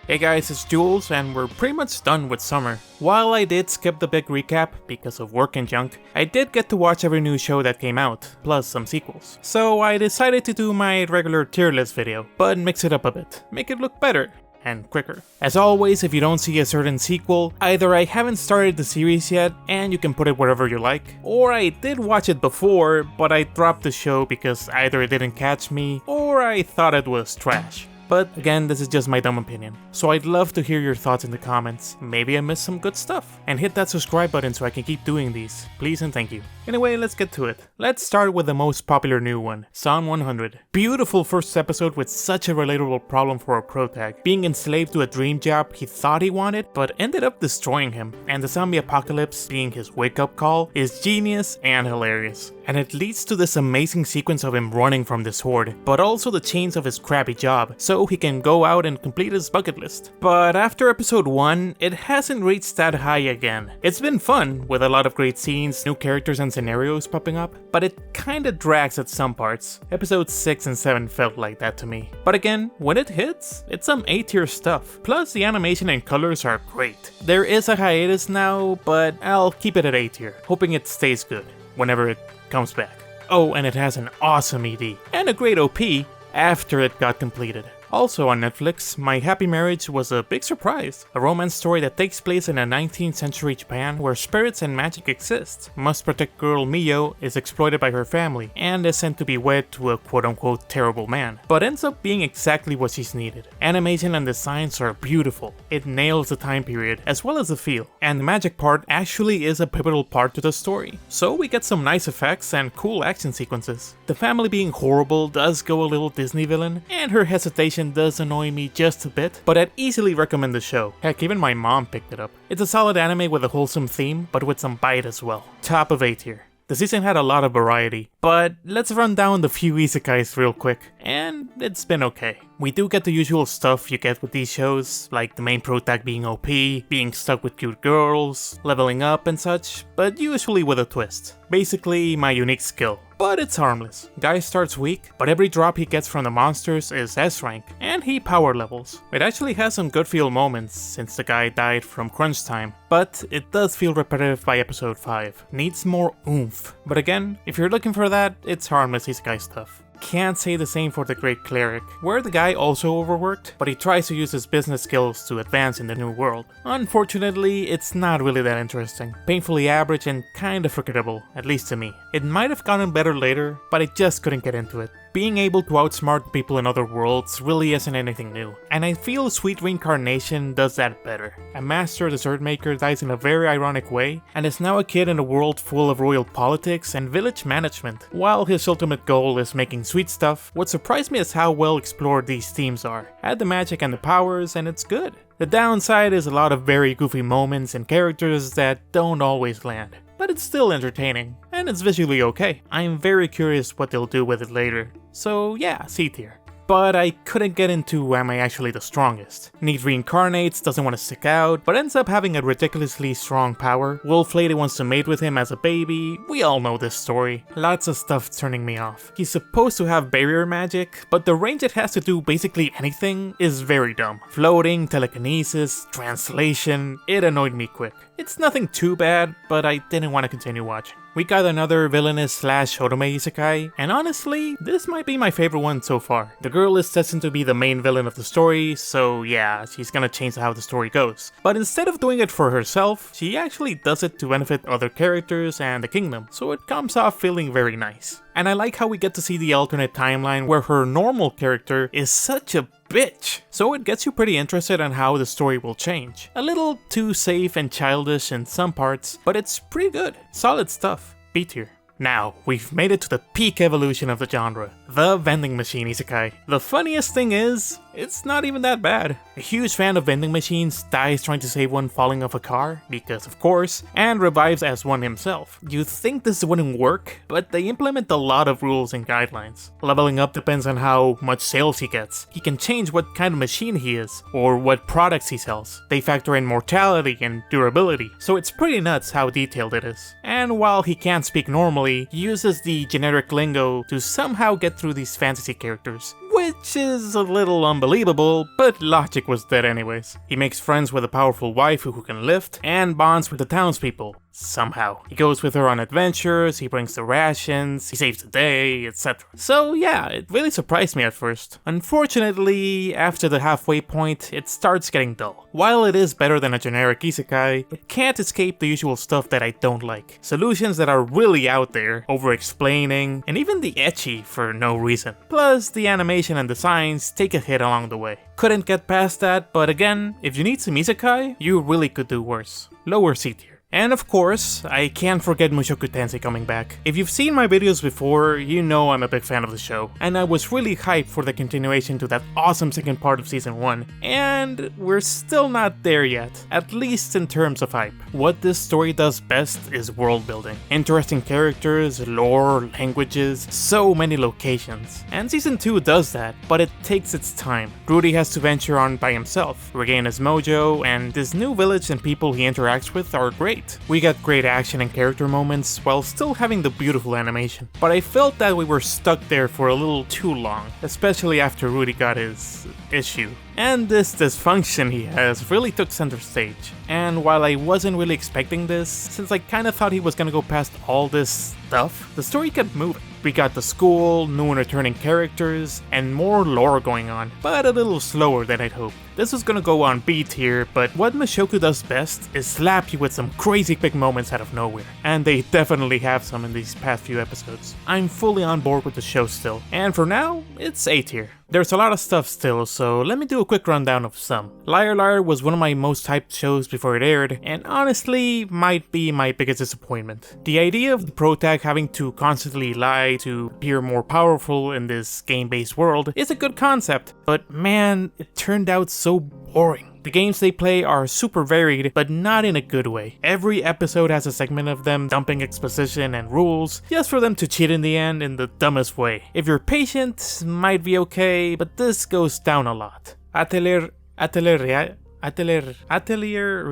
Hey guys, it's Jules, and we're pretty much done with summer. While I did skip the big recap because of work and junk, I did get to watch every new show that came out, plus some sequels. So I decided to do my regular tier list video, but mix it up a bit, make it look better and quicker. As always, if you don't see a certain sequel, either I haven't started the series yet and you can put it wherever you like, or I did watch it before but I dropped the show because either it didn't catch me or I thought it was trash. But again, this is just my dumb opinion, so I'd love to hear your thoughts in the comments. Maybe I missed some good stuff. And hit that subscribe button so I can keep doing these. Please and thank you. Anyway, let's get to it. Let's start with the most popular new one, Psalm 100. Beautiful first episode with such a relatable problem for our protag. Being enslaved to a dream job he thought he wanted, but ended up destroying him. And the zombie apocalypse being his wake-up call is genius and hilarious. And it leads to this amazing sequence of him running from this horde, but also the chains of his crappy job, so he can go out and complete his bucket list. But after episode 1, it hasn't reached that high again. It's been fun, with a lot of great scenes, new characters and scenarios popping up, but it kinda drags at some parts. Episodes 6 and 7 felt like that to me. But again, when it hits, it's some A-tier stuff. Plus the animation and colors are great. There is a hiatus now, but I'll keep it at A-tier, hoping it stays good whenever it comes back. Oh, and it has an awesome ED, and a great OP after it got completed. Also on Netflix, My Happy Marriage was a big surprise. A romance story that takes place in a 19th century Japan where spirits and magic exist. Must protect girl Mio is exploited by her family and is sent to be wed to a quote-unquote terrible man, but ends up being exactly what she's needed. Animation and designs are beautiful. It nails the time period as well as the feel, and the magic part actually is a pivotal part to the story. So we get some nice effects and cool action sequences. The family being horrible does go a little Disney villain, and her hesitation does annoy me just a bit, but I'd easily recommend the show. Heck, even my mom picked it up. It's a solid anime with a wholesome theme, but with some bite as well. Top of A tier. The season had a lot of variety, but let's run down the few isekais real quick, and it's been okay. We do get the usual stuff you get with these shows, like the main protag being OP, being stuck with cute girls, leveling up and such, but usually with a twist. Basically my unique skill. But it's harmless. Guy starts weak, but every drop he gets from the monsters is S rank, and he power levels. It actually has some good feel moments since the guy died from crunch time, but it does feel repetitive by episode 5. Needs more oomph. But again, if you're looking for that, it's harmless isekai stuff. Can't say the same for the Great Cleric, where the guy also overworked, but he tries to use his business skills to advance in the new world. Unfortunately, it's not really that interesting. Painfully average and kinda forgettable, at least to me. It might have gotten better later, but I just couldn't get into it. Being able to outsmart people in other worlds really isn't anything new, and I feel Sweet Reincarnation does that better. A master dessert maker dies in a very ironic way, and is now a kid in a world full of royal politics and village management. While his ultimate goal is making sweet stuff, what surprised me is how well explored these themes are. Add the magic and the powers and it's good. The downside is a lot of very goofy moments and characters that don't always land. But it's still entertaining, and it's visually okay. I'm very curious what they'll do with it later. So yeah, C tier. But I couldn't get into am I actually the strongest. Need reincarnates, doesn't want to stick out, but ends up having a ridiculously strong power. Wolf Lady wants to mate with him as a baby. We all know this story. Lots of stuff turning me off. He's supposed to have barrier magic, but the range it has to do basically anything is very dumb. Floating, telekinesis, translation, it annoyed me quick. It's nothing too bad, but I didn't want to continue watching. We got another villainous slash otome isekai, and honestly, this might be my favorite one so far. The girl is destined to be the main villain of the story, so yeah, she's gonna change how the story goes. But instead of doing it for herself, she actually does it to benefit other characters and the kingdom, so it comes off feeling very nice. And I like how we get to see the alternate timeline where her normal character is such a bitch. So it gets you pretty interested in how the story will change. A little too safe and childish in some parts, but it's pretty good. Solid stuff. B tier. Now, we've made it to the peak evolution of the genre, the vending machine isekai. The funniest thing is, it's not even that bad. A huge fan of vending machines dies trying to save one falling off a car, because of course, and revives as one himself. You'd think this wouldn't work, but they implement a lot of rules and guidelines. Leveling up depends on how much sales he gets. He can change what kind of machine he is, or what products he sells. They factor in mortality and durability, so it's pretty nuts how detailed it is. And while he can't speak normally, he uses the generic lingo to somehow get through these fantasy characters. which is a little unbelievable, but logic was dead anyways. He makes friends with a powerful wife who can lift, and bonds with the townspeople. Somehow. He goes with her on adventures, he brings the rations, he saves the day, etc. So yeah, it really surprised me at first. Unfortunately, after the halfway point, it starts getting dull. While it is better than a generic isekai, it can't escape the usual stuff that I don't like. Solutions that are really out there, over-explaining, and even the ecchi for no reason. Plus, the animation and designs take a hit along the way. Couldn't get past that, but again, if you need some isekai, you really could do worse. Lower C tier. And of course, I can't forget Mushoku Tensei coming back. If you've seen my videos before, you know I'm a big fan of the show, and I was really hyped for the continuation to that awesome second part of season 1, and we're still not there yet, at least in terms of hype. What this story does best is world building. Interesting characters, lore, languages, so many locations. And season 2 does that, but it takes its time. Rudy has to venture on by himself, regain his mojo, and this new village and people he interacts with are great. We got great action and character moments while still having the beautiful animation, but I felt that we were stuck there for a little too long, especially after Rudy got his issue. And this dysfunction he has really took center stage. And while I wasn't really expecting this, since I kinda thought he was gonna go past all this stuff, the story kept moving. We got the school, new and returning characters, and more lore going on, but a little slower than I'd hoped. This was gonna go on B tier, but what Mushoku does best is slap you with some crazy big moments out of nowhere, and they definitely have some in these past few episodes. I'm fully on board with the show still, and for now, it's A tier. There's a lot of stuff still, so let me do a quick rundown of some. Liar Liar was one of my most hyped shows before it aired, and honestly, might be my biggest disappointment. The idea of the protag having to constantly lie to appear more powerful in this game-based world is a good concept, but man, it turned out so boring. The games they play are super varied, but not in a good way. Every episode has a segment of them dumping exposition and rules, just for them to cheat in the end in the dumbest way. If you're patient, might be okay, but this goes down a lot. Atelier Ryza? Atelier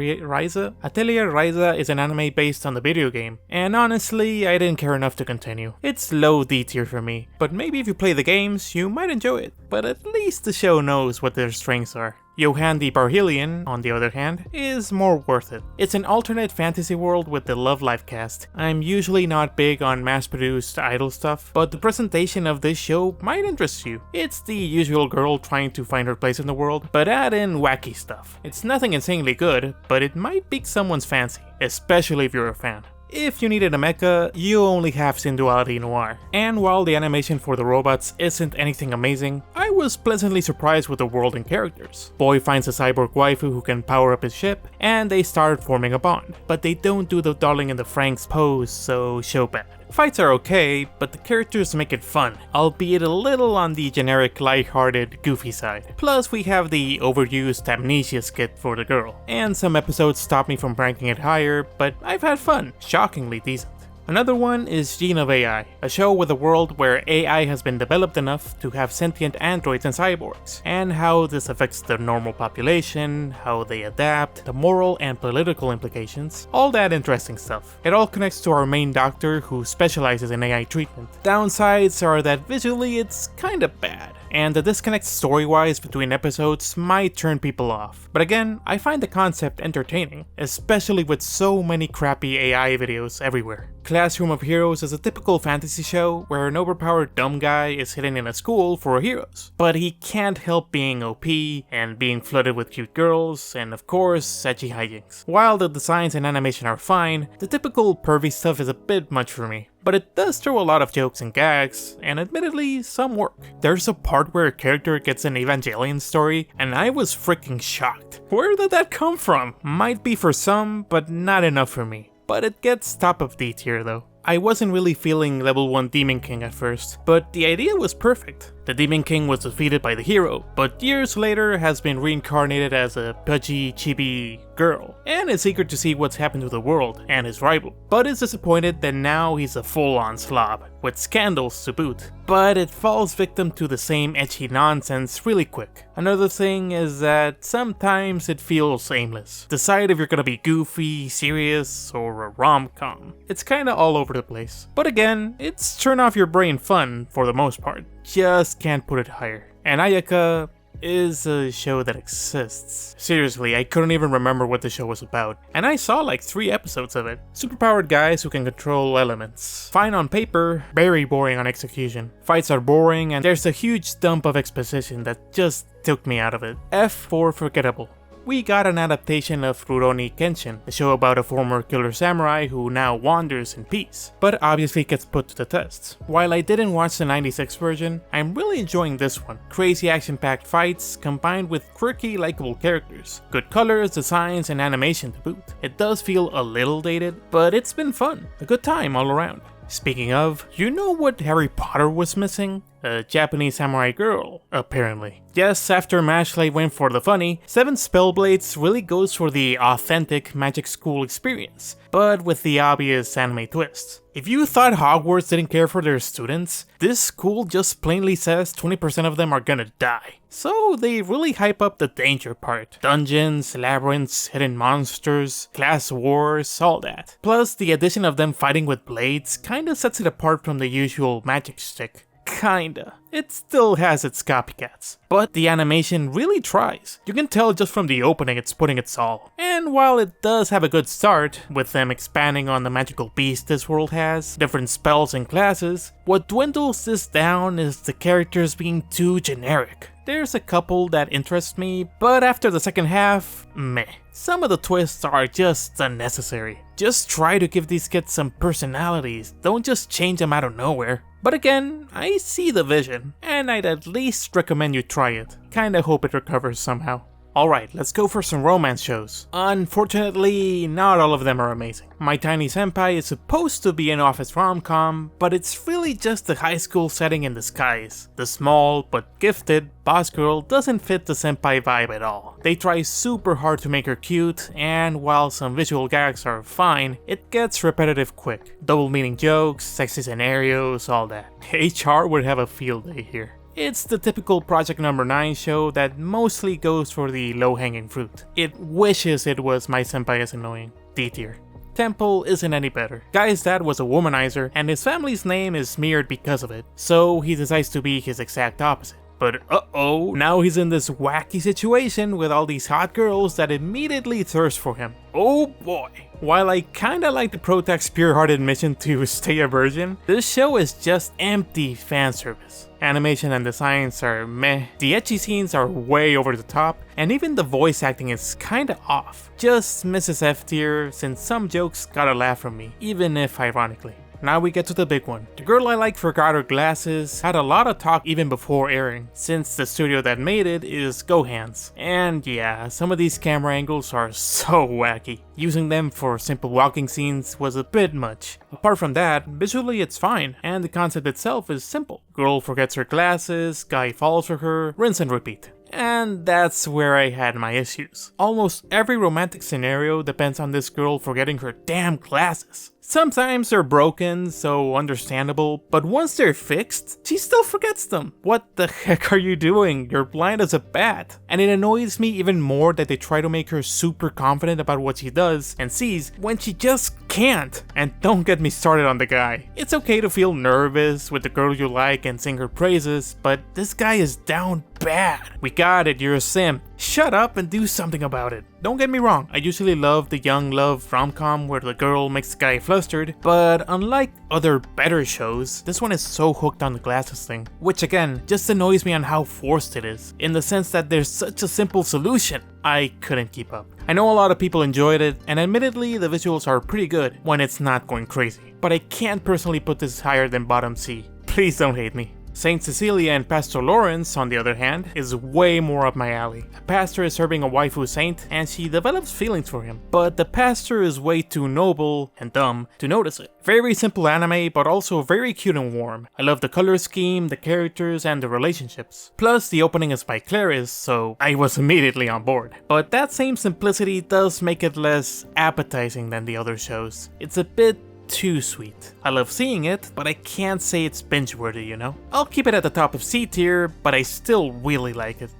Ryza is an anime based on the video game, and honestly, I didn't care enough to continue. It's low D tier for me, but maybe if you play the games, you might enjoy it. But at least the show knows what their strengths are. Yohane the Parhelion, on the other hand, is more worth it. It's an alternate fantasy world with the Love Life cast. I'm usually not big on mass-produced idol stuff, but the presentation of this show might interest you. It's the usual girl trying to find her place in the world, but add in wacky stuff. It's nothing insanely good, but it might pique someone's fancy, especially if you're a fan. If you needed a mecha, you only have Synduality Noir. And while the animation for the robots isn't anything amazing, I was pleasantly surprised with the world and characters. Boy finds a cyborg waifu who can power up his ship, and they start forming a bond. But they don't do the darling in the Franxx pose, so show bad. Fights are okay, but the characters make it fun, albeit a little on the generic lighthearted, goofy side. Plus we have the overused amnesia skit for the girl, and some episodes stop me from ranking it higher, but I've had fun, shockingly decent. Another one is Gene of AI, a show with a world where AI has been developed enough to have sentient androids and cyborgs, and how this affects the normal population, how they adapt, the moral and political implications, all that interesting stuff. It all connects to our main doctor who specializes in AI treatment. Downsides are that visually it's kinda bad, and the disconnect story-wise between episodes might turn people off. But again, I find the concept entertaining, especially with so many crappy AI videos everywhere. Classroom of Heroes is a typical fantasy show where an overpowered dumb guy is hidden in a school for heroes, but he can't help being OP and being flooded with cute girls and of course ecchi hijinks. While the designs and animation are fine, the typical pervy stuff is a bit much for me. But it does throw a lot of jokes and gags, and admittedly, some work. There's a part where a character gets an Evangelion story, and I was freaking shocked. Where did that come from? Might be for some, but not enough for me. But it gets top of D tier though. I wasn't really feeling level 1 Demon King at first, but the idea was perfect. The Demon King was defeated by the hero, but years later has been reincarnated as a pudgy, chibi girl, and is eager to see what's happened to the world and his rival, but is disappointed that now he's a full-on slob, with scandals to boot. But it falls victim to the same ecchi nonsense really quick. Another thing is that sometimes it feels aimless. Decide if you're gonna be goofy, serious, or a rom-com. It's kinda all over the place. But again, it's turn off your brain fun for the most part. Just can't put it higher. And Ayaka is a show that exists. Seriously, I couldn't even remember what the show was about, and I saw like 3 episodes of it. Superpowered guys who can control elements. Fine on paper, very boring on execution. Fights are boring, and there's a huge dump of exposition that just took me out of it. F for forgettable. We got an adaptation of Rurouni Kenshin, a show about a former killer samurai who now wanders in peace, but obviously gets put to the test. While I didn't watch the 96 version, I'm really enjoying this one. Crazy action-packed fights combined with quirky, likable characters. Good colors, designs, and animation to boot. It does feel a little dated, but it's been fun. A good time all around. Speaking of, you know what Harry Potter was missing? A Japanese samurai girl, apparently. Yes, after Mashley went for the funny, 7 Spellblades really goes for the authentic magic school experience, but with the obvious anime twist. If you thought Hogwarts didn't care for their students, this school just plainly says 20% of them are gonna die. So they really hype up the danger part. Dungeons, labyrinths, hidden monsters, class wars, all that. Plus, the addition of them fighting with blades kinda sets it apart from the usual magic stick. Kinda. It still has its copycats, but the animation really tries. You can tell just from the opening it's putting its all. And while it does have a good start, with them expanding on the magical beast this world has, different spells and classes, what dwindles this down is the characters being too generic. There's a couple that interest me, but after the second half, meh. Some of the twists are just unnecessary. Just try to give these kids some personalities, don't just change them out of nowhere. But again, I see the vision, and I'd at least recommend you try it. Kinda hope it recovers somehow. Alright, let's go for some romance shows. Unfortunately, not all of them are amazing. My Tiny Senpai is supposed to be an office rom-com, but it's really just a high school setting in disguise. The small, but gifted, boss girl doesn't fit the senpai vibe at all. They try super hard to make her cute, and while some visual gags are fine, it gets repetitive quick. Double meaning jokes, sexy scenarios, all that. HR would have a field day here. It's the typical Project Number 9 show that mostly goes for the low-hanging fruit. It wishes it was My Senpai is Annoying. D tier. Temple isn't any better. Guy's dad was a womanizer, and his family's name is smeared because of it, so he decides to be his exact opposite. But uh-oh, now he's in this wacky situation with all these hot girls that immediately thirst for him. Oh boy. While I kinda like the protag's pure-hearted mission to stay a virgin, this show is just empty fanservice. Animation and designs are meh, the ecchi scenes are way over the top, and even the voice acting is kinda off. Just Mrs. F tier, since some jokes got a laugh from me, even if ironically. Now we get to the big one. The girl I like forgot her glasses, had a lot of talk even before airing, since the studio that made it is Gohan's. And yeah, some of these camera angles are so wacky. Using them for simple walking scenes was a bit much. Apart from that, visually it's fine, and the concept itself is simple. Girl forgets her glasses, guy falls for her, rinse and repeat. And that's where I had my issues. Almost every romantic scenario depends on this girl forgetting her damn glasses. Sometimes they're broken, so understandable, but once they're fixed, she still forgets them. What the heck are you doing? You're blind as a bat. And it annoys me even more that they try to make her super confident about what she does and sees when she just can't. And don't get me started on the guy. It's okay to feel nervous with the girl you like and sing her praises, but this guy is down bad. We got it, you're a simp. Shut up and do something about it. Don't get me wrong, I usually love the young love rom-com where the girl makes the guy flustered, but unlike other better shows, this one is so hooked on the glasses thing, which again, just annoys me on how forced it is, in the sense that there's such a simple solution. I couldn't keep up. I know a lot of people enjoyed it, and admittedly the visuals are pretty good when it's not going crazy, but I can't personally put this higher than bottom C. Please don't hate me. Saint Cecilia and Pastor Lawrence, on the other hand, is way more up my alley. A pastor is serving a waifu saint, and she develops feelings for him, but the pastor is way too noble and dumb to notice it. Very simple anime, but also very cute and warm. I love the color scheme, the characters, and the relationships. Plus, the opening is by Claris, so I was immediately on board. But that same simplicity does make it less appetizing than the other shows. It's a bit too sweet. I love seeing it, but I can't say it's binge-worthy, you know? I'll keep it at the top of C tier, but I still really like it.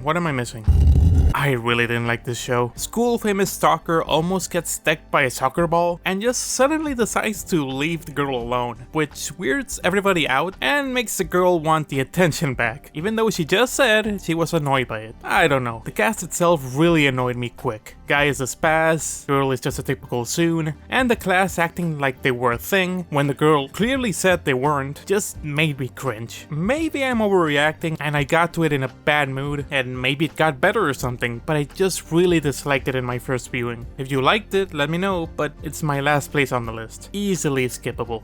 What am I missing? I really didn't like this show. School famous stalker almost gets decked by a soccer ball and just suddenly decides to leave the girl alone, which weirds everybody out and makes the girl want the attention back, even though she just said she was annoyed by it. I don't know, the cast itself really annoyed me quick. Guy is a spaz, girl is just a typical Soon, and the class acting like they were a thing when the girl clearly said they weren't just made me cringe. Maybe I'm overreacting and I got to it in a bad mood and maybe it got better or something, but I just really disliked it in my first viewing. If you liked it, let me know, but it's my last place on the list. Easily skippable.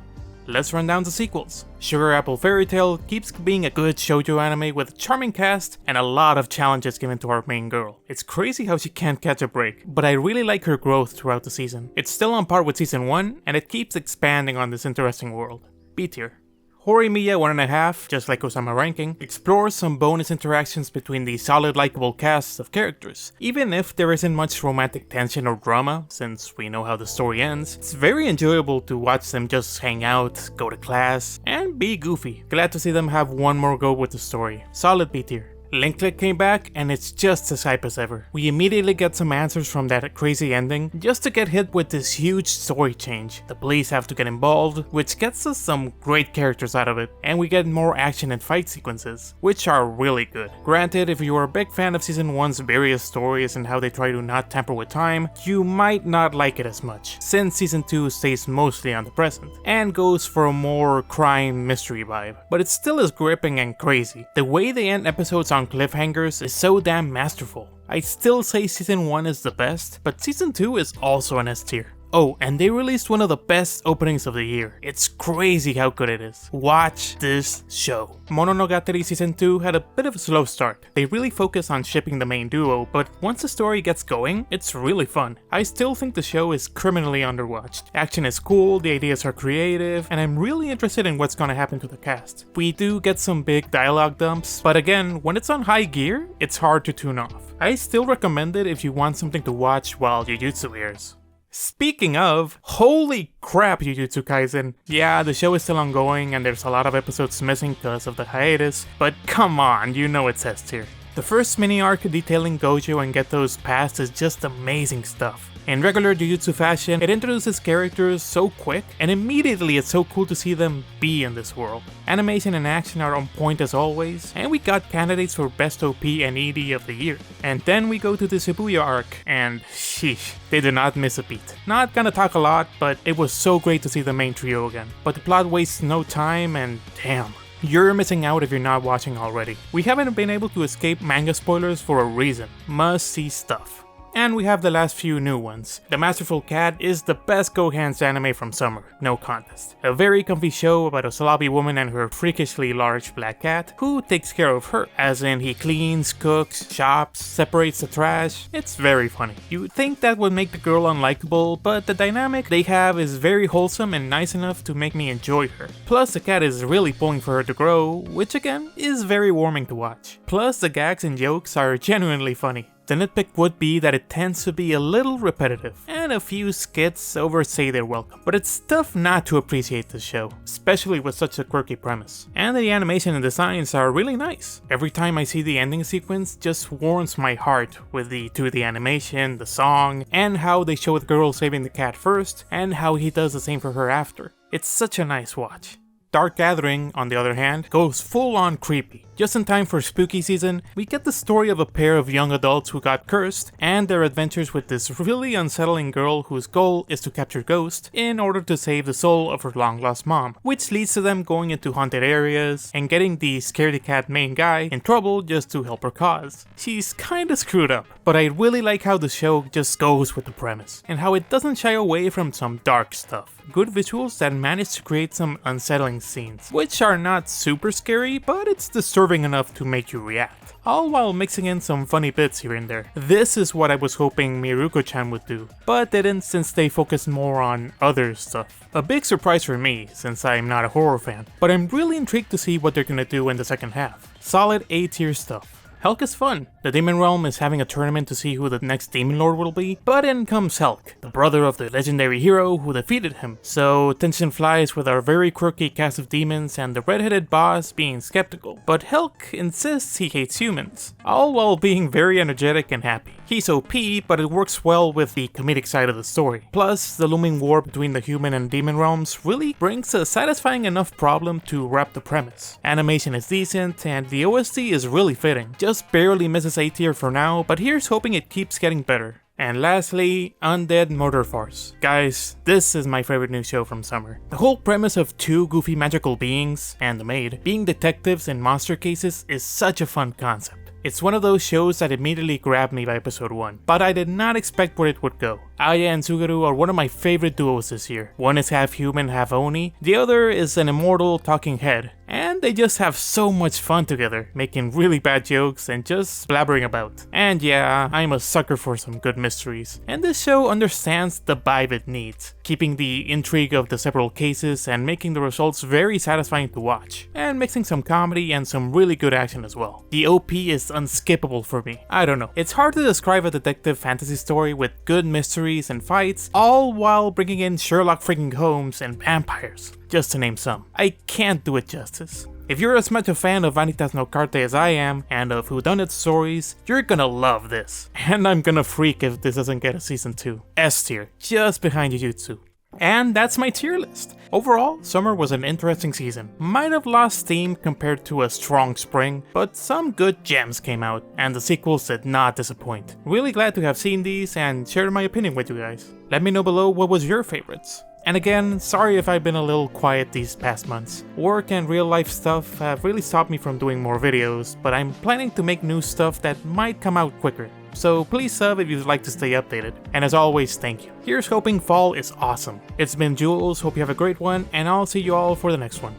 Let's run down the sequels. Sugar Apple Fairy Tail keeps being a good shoujo anime with a charming cast and a lot of challenges given to our main girl. It's crazy how she can't catch a break, but I really like her growth throughout the season. It's still on par with season 1, and it keeps expanding on this interesting world. B tier. Horimiya 1.5, just like Osama ranking, explores some bonus interactions between the solid likable cast of characters. Even if there isn't much romantic tension or drama, since we know how the story ends, it's very enjoyable to watch them just hang out, go to class, and be goofy. Glad to see them have one more go with the story. Solid B tier. Link Click came back and it's just as hype as ever. We immediately get some answers from that crazy ending just to get hit with this huge story change. The police have to get involved, which gets us some great characters out of it, and we get more action and fight sequences, which are really good. Granted, if you are a big fan of season 1's various stories and how they try to not tamper with time, you might not like it as much, since season 2 stays mostly on the present, and goes for a more crime mystery vibe. But it still is gripping and crazy. The way they end episodes on cliffhangers is so damn masterful. I still say season 1 is the best, but season 2 is also an S tier. Oh, and they released one of the best openings of the year. It's crazy how good it is. Watch this show. Mononogatari season 2 had a bit of a slow start. They really focus on shipping the main duo, but once the story gets going, it's really fun. I still think the show is criminally underwatched. Action is cool, the ideas are creative, and I'm really interested in what's gonna happen to the cast. We do get some big dialogue dumps, but again, when it's on high gear, it's hard to tune off. I still recommend it if you want something to watch while Jujutsu airs. Speaking of, holy crap Jujutsu Kaisen. Yeah, the show is still ongoing and there's a lot of episodes missing because of the hiatus, but come on, you know it's S tier. The first mini arc detailing Gojo and Geto's past is just amazing stuff. In regular Jujutsu fashion, it introduces characters so quick, and immediately it's so cool to see them be in this world. Animation and action are on point as always, and we got candidates for best OP and ED of the year. And then we go to the Shibuya arc, and sheesh, they did not miss a beat. Not gonna talk a lot, but it was so great to see the main trio again. But the plot wastes no time, and damn. You're missing out if you're not watching already. We haven't been able to escape manga spoilers for a reason. Must see stuff. And we have the last few new ones. The Masterful Cat is the best Gohan's anime from summer, no contest. A very comfy show about a sloppy woman and her freakishly large black cat who takes care of her, as in he cleans, cooks, shops, separates the trash. It's very funny. You'd think that would make the girl unlikable, but the dynamic they have is very wholesome and nice enough to make me enjoy her. Plus the cat is really pulling for her to grow, which again is very warming to watch. Plus the gags and jokes are genuinely funny. The nitpick would be that it tends to be a little repetitive, and a few skits overstay their welcome. But it's tough not to appreciate this show, especially with such a quirky premise. And the animation and designs are really nice. Every time I see the ending sequence, just warms my heart with the 2D animation, the song, and how they show the girl saving the cat first, and how he does the same for her after. It's such a nice watch. Dark Gathering, on the other hand, goes full on creepy. Just in time for spooky season, we get the story of a pair of young adults who got cursed, and their adventures with this really unsettling girl whose goal is to capture Ghost in order to save the soul of her long-lost mom, which leads to them going into haunted areas and getting the scaredy cat main guy in trouble just to help her cause. She's kinda screwed up, but I really like how the show just goes with the premise, and how it doesn't shy away from some dark stuff. Good visuals that manage to create some unsettling scenes, which are not super scary, but it's disturbing enough to make you react, all while mixing in some funny bits here and there. This is what I was hoping Miruko-chan would do, but didn't since they focused more on other stuff. A big surprise for me, since I'm not a horror fan, but I'm really intrigued to see what they're gonna do in the second half. Solid A tier stuff. Helck is fun. The Demon Realm is having a tournament to see who the next Demon Lord will be, but in comes Helck, the brother of the legendary hero who defeated him. So tension flies with our very quirky cast of demons and the red-headed boss being skeptical. But Helck insists he hates humans, all while being very energetic and happy. He's OP, but it works well with the comedic side of the story. Plus, the looming war between the human and demon realms really brings a satisfying enough problem to wrap the premise. Animation is decent, and the OST is really fitting. Just barely misses A tier for now, but here's hoping it keeps getting better. And lastly, Undead Murder Farce. Guys, this is my favorite new show from summer. The whole premise of two goofy magical beings, and the maid, being detectives in monster cases is such a fun concept. It's one of those shows that immediately grabbed me by episode 1, but I did not expect where it would go. Aya and Sugaru are one of my favorite duos this year. One is half human, half Oni, the other is an immortal talking head, and they just have so much fun together, making really bad jokes and just blabbering about. And yeah, I'm a sucker for some good mysteries, and this show understands the vibe it needs, keeping the intrigue of the several cases and making the results very satisfying to watch, and mixing some comedy and some really good action as well. The OP is unskippable for me. I don't know, it's hard to describe a detective fantasy story with good mysteries and fights, all while bringing in Sherlock freaking Holmes and vampires, just to name some. I can't do it justice. If you're as much a fan of Vanitas no Carte as I am, and of whodunit stories, you're gonna love this. And I'm gonna freak if this doesn't get a season 2. S tier, just behind Jujutsu. And that's my tier list. Overall, summer was an interesting season. Might have lost steam compared to a strong spring, but some good gems came out, and the sequels did not disappoint. Really glad to have seen these and shared my opinion with you guys. Let me know below what was your favorites. And again, sorry if I've been a little quiet these past months. Work and real life stuff have really stopped me from doing more videos, but I'm planning to make new stuff that might come out quicker. So please sub if you'd like to stay updated. And as always, thank you. Here's hoping fall is awesome. It's been Jules, hope you have a great one, and I'll see you all for the next one.